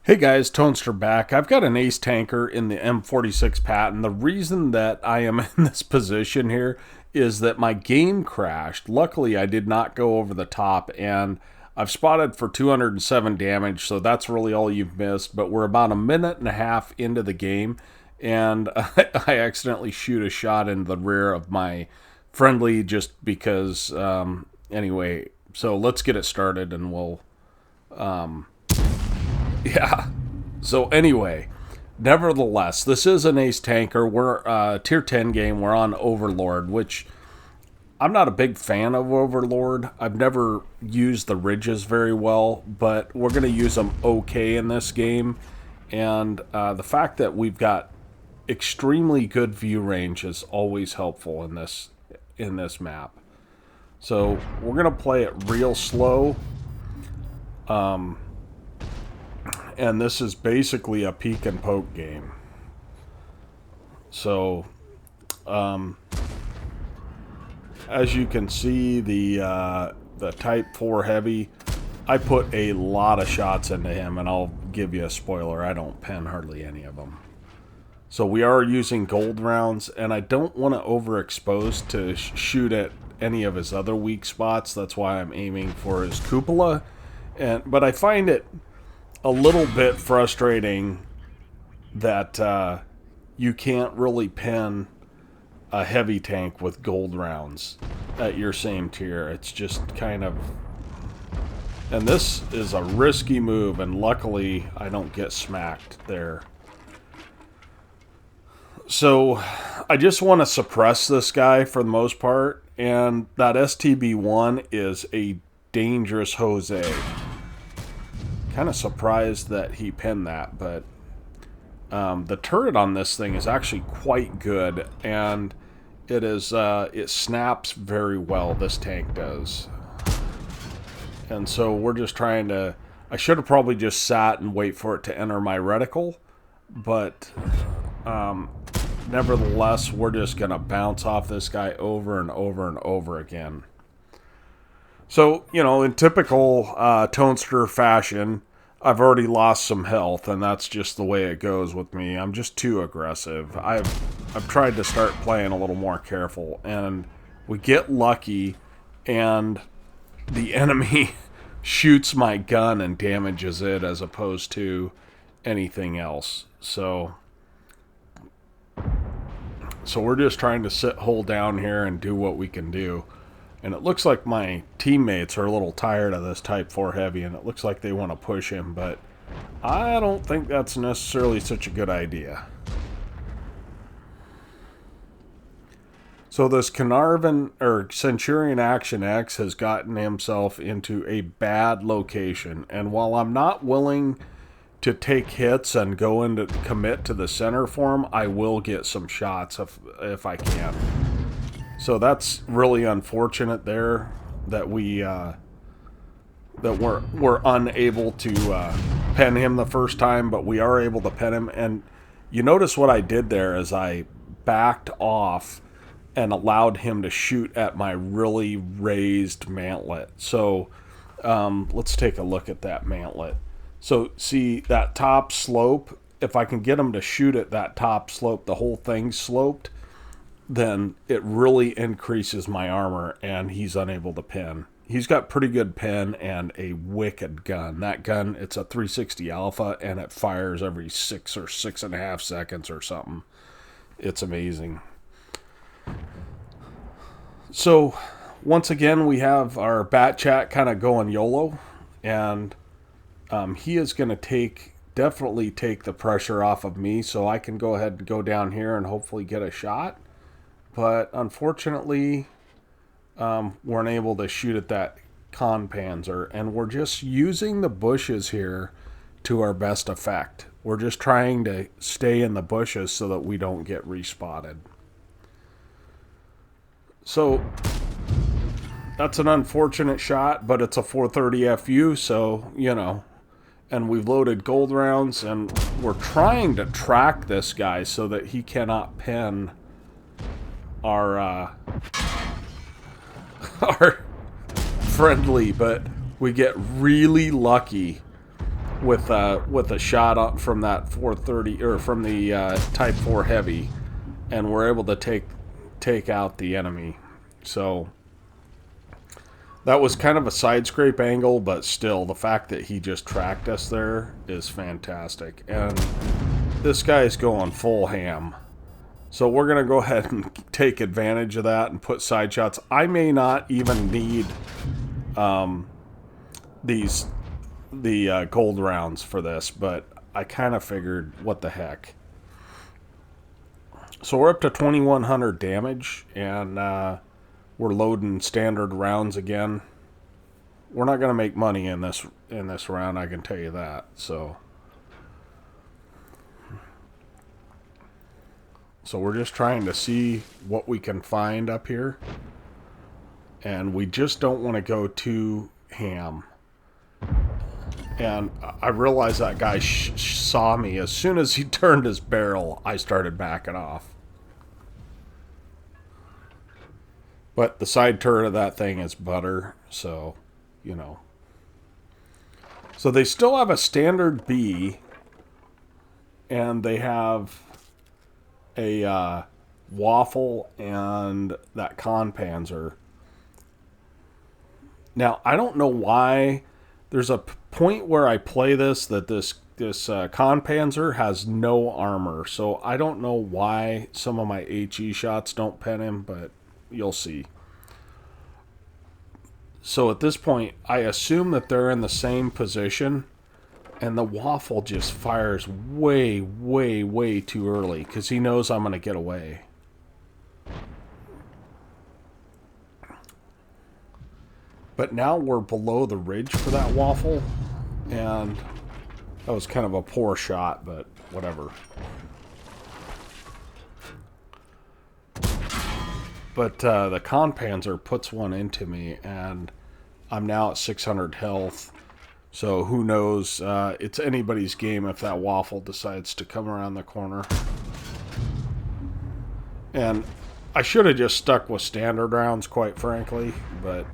Hey guys, Toaster back. I've got an ace tanker in the M46 Patton. The reason that I am in this position here is that my game crashed. Luckily, I did not go over the top, and I've spotted for 207 damage, so that's really all you've missed. But we're about a minute and a half into the game, and I accidentally shoot a shot in the rear of my friendly just because, anyway. So let's get it started, and we'll... Yeah. So anyway, nevertheless, this is an ace tanker. We're tier 10 game. We're on Overlord, which I'm not a big fan of Overlord. I've never used the ridges very well, but we're going to use them okay in this game. And the fact that we've got extremely good view range is always helpful in this map. So we're going to play it real slow. And this is basically a peek and poke game. So, as you can see, the Type 4 Heavy, I put a lot of shots into him, and I'll give you a spoiler, I don't pen hardly any of them. So we are using gold rounds, and I don't want to overexpose to shoot at any of his other weak spots. That's why I'm aiming for his cupola. But I find it a little bit frustrating that you can't really pin a heavy tank with gold rounds at your same tier. It's just kind of... And this is a risky move, and luckily I don't get smacked there. So I just want to suppress this guy for the most part, and that STB-1 is a dangerous Jose. Kind of surprised that he pinned that, but the turret on this thing is actually quite good, and it snaps very well. This tank does, and so we're just trying to... I should have probably just sat and wait for it to enter my reticle, but nevertheless, we're just gonna bounce off this guy over and over and over again. So, you know, in typical Toaster fashion, I've already lost some health, and that's just the way it goes with me. I'm just too aggressive. I've tried to start playing a little more careful, and we get lucky, and the enemy shoots my gun and damages it as opposed to anything else. So we're just trying to hold down here and do what we can do. And it looks like my teammates are a little tired of this Type 4 Heavy, and it looks like they want to push him, but I don't think that's necessarily such a good idea. So this Carnarvon, or Centurion Action X, has gotten himself into a bad location, and while I'm not willing to take hits and go into commit to the center for him, I will get some shots if I can. So that's really unfortunate there that we're unable to pen him the first time, but we are able to pen him. And you notice what I did there is I backed off and allowed him to shoot at my really raised mantlet. So let's take a look at that mantlet. So see that top slope? If I can get him to shoot at that top slope, the whole thing's sloped, then it really increases my armor, and he's unable to pin. He's got pretty good pin and a wicked gun. That gun, it's a 360 Alpha, and it fires every 6 or 6.5 seconds or something. It's amazing. So, once again, we have our bat chat kind of going YOLO, and he is going to definitely take the pressure off of me, so I can go ahead and go down here and hopefully get a shot. But unfortunately, weren't able to shoot at that Panzer, and we're just using the bushes here to our best effect. We're just trying to stay in the bushes so that we don't get respotted. So that's an unfortunate shot, but it's a 430 FU, so, you know. And we've loaded gold rounds, and we're trying to track this guy so that he cannot pin our friendly, but we get really lucky with a shot up from that 430 or from the Type 4 Heavy, and we're able to take out the enemy. So that was kind of a side scrape angle, but still, the fact that he just tracked us there is fantastic. And this guy's going full ham. So we're going to go ahead and take advantage of that and put side shots. I may not even need the gold rounds for this, but I kind of figured, what the heck. So we're up to 2100 damage, and we're loading standard rounds again. We're not going to make money in this round, I can tell you that. So we're just trying to see what we can find up here, and we just don't want to go too ham. And I realized that guy saw me. As soon as he turned his barrel, I started backing off. But the side turret of that thing is butter, so, you know. So they still have a standard B, and they have a waffle and that Panzer. Now, I don't know why. There's a point where I play this that this Panzer has no armor, so I don't know why some of my HE shots don't pen him, but you'll see. So at this point, I assume that they're in the same position, and the waffle just fires way, way, way too early because he knows I'm going to get away. But now we're below the ridge for that waffle, and that was kind of a poor shot, but whatever. But the Panzer puts one into me, and I'm now at 600 health. So who knows? It's anybody's game if that waffle decides to come around the corner. And I should have just stuck with standard rounds, quite frankly, but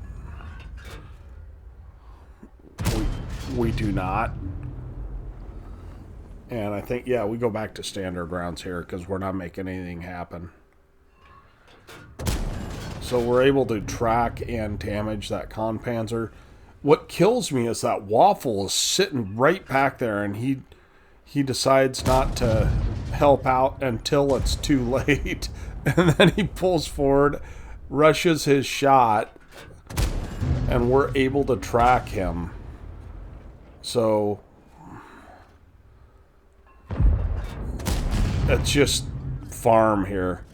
we do not. And I think, yeah, we go back to standard rounds here because we're not making anything happen. So we're able to track and damage that Panzer. What kills me is that waffle is sitting right back there, and he decides not to help out until it's too late. And then he pulls forward, rushes his shot, and we're able to track him. So it's just farm here.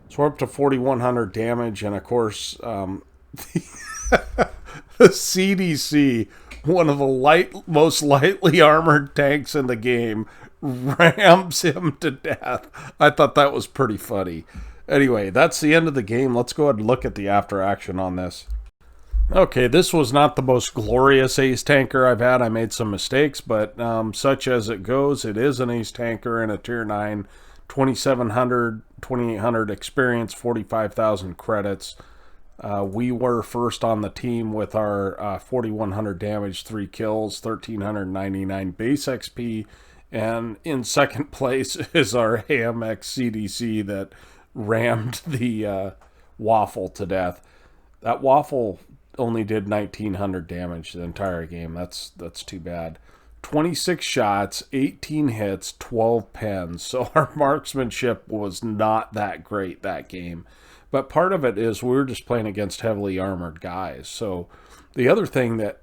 So we're up to 4,100 damage, and of course, the CDC, one of the most lightly armored tanks in the game, rams him to death. I thought that was pretty funny. Anyway, that's the end of the game. Let's go ahead and look at the after action on this. Okay, this was not the most glorious ace tanker I've had. I made some mistakes, but such as it goes, it is an ace tanker in a tier 9, 2,700, 2,800 experience, 45,000 credits. We were first on the team with our 4,100 damage, 3 kills, 1,399 base XP, and in second place is our AMX CDC that rammed the waffle to death. That waffle only did 1,900 damage the entire game. That's too bad. 26 shots, 18 hits, 12 pens. So our marksmanship was not that great that game. But part of it is we were just playing against heavily armored guys. So the other thing that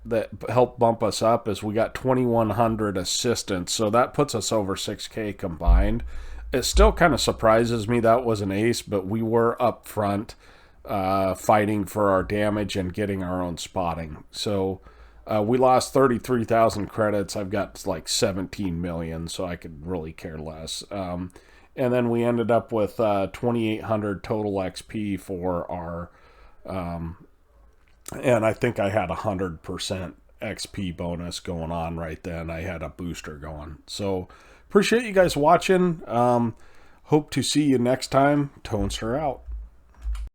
helped bump us up is we got 2,100 assistants. So that puts us over 6K combined. It still kind of surprises me that was an ace, but we were up front fighting for our damage and getting our own spotting. So we lost 33,000 credits. I've got like 17 million, so I could really care less. And then we ended up with 2,800 total XP for our, and I think I had 100% XP bonus going on right then. I had a booster going. So appreciate you guys watching. Hope to see you next time. Tonester out.